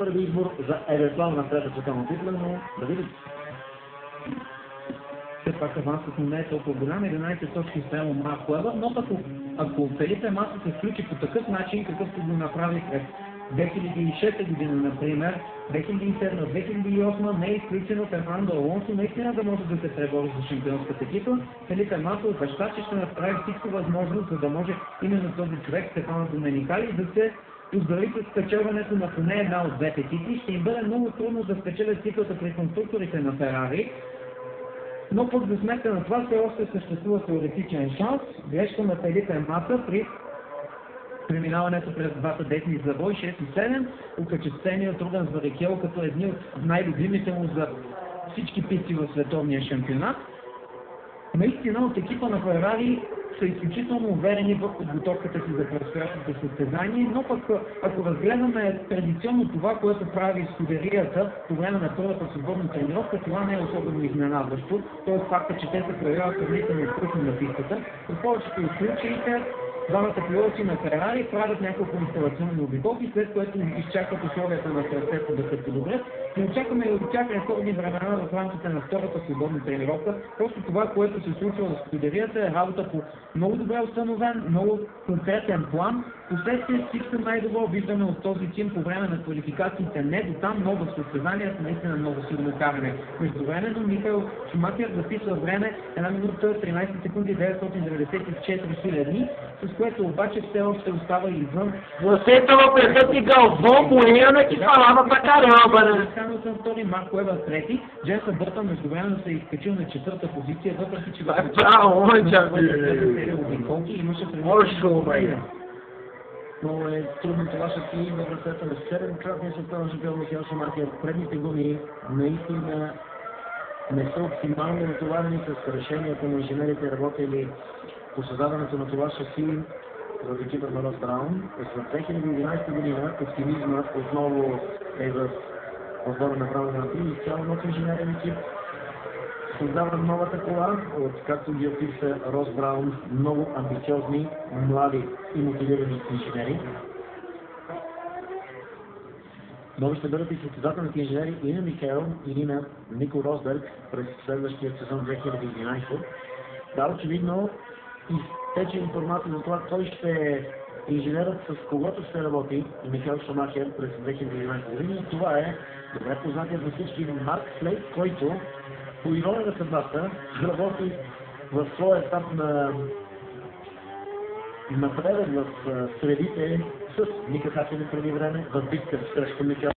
първи избор за евентуална трета световна титла, но да видим. Все пак авансът му не е толкова голям, 11 точки спрямо Марк Уебър, но ако Фелипе Маса се включи по такъв начин, какъвто го направи през 2006 година, например, 2007-2008 не е изключено Фернандо Алонсо наистина да може да се пребори за шампионската титла. Фелипе Маса обеща, че ще направи всичко възможно, за да може именно този човек, Стефано Доменикали, да се поздрави с спечелването на поне една от двете титли. Ще им бъде много трудно да спечелят титлата при конструкторите на Ферари, но пък за сметка на това все още съществува теоретичен шанс. Грешка на Фелипе Маса при преминаването през двата десни завой 6 и 7, окачествени от Руган Барикело като едни от най-любимите му за всички писти в световния шампионат. Наистина от екипа на Ферари са изключително уверени в подготовката си за предстоящото състезание, но пък ако разгледаме традиционно това, което прави Скудерията по време на първата свободна тренировка, това не е особено изненадващо. Т.е. факта, че те се проявяват сравнително крупно на пистата. В повечето от случаите двамата пилоти на Ферари правят няколко инсталационни обиколки, след което изчакват условията на трасето да се подобрят. Не очакваме и от тях рекордни времена в рамките на втората свободна тренировка. Просто това, което се случва в Скудерията, е работа по много добре установен, много конкретен план. Последствие всичко най-добро виждаме от този тим по време на квалификациите. Не до там, но в състезанията наистина много силно каране. Междувременно Михаел Шумахер записва време 1 минута 13 секунди 994 хиляди, с което обаче все още остава извън. Você пред Галвон по линия на кипалата кариера. Хамилтън втори, Марк Уебър трети, Дженсън Бъртън междувременно се е изкачил на четвърта позиция, въпреки че имаше преди. Много е трудно това са ти в ръцете на 7-кратния световен шампион Михаел Шумахер. Предните гуми наистина не са оптимално натоварени с решението на инженерите, работили по създаването на това шаси в екипа на Рос Браун. През 2011 година оптимизма отново е в отбора на Браун и цяло нов инженерен екип създава новата кола, от както ги описа Рос Браун, много амбициозни, млади и мотивирани инженери. Нови ще бъдат и състезателните инженери и на Михаел, и на Нико Росберг през следващия сезон 2011. Да, очевидно изтече информация за това, кой ще е инженерът, с когото ще работи Михаел Шумахер през 2011 година. И това е добре познатият за всички Марк Слейд, който по ирония на съдбата работи в своя етап на напредък в средите с Ника Хакенен преди време в битка срещу Михаел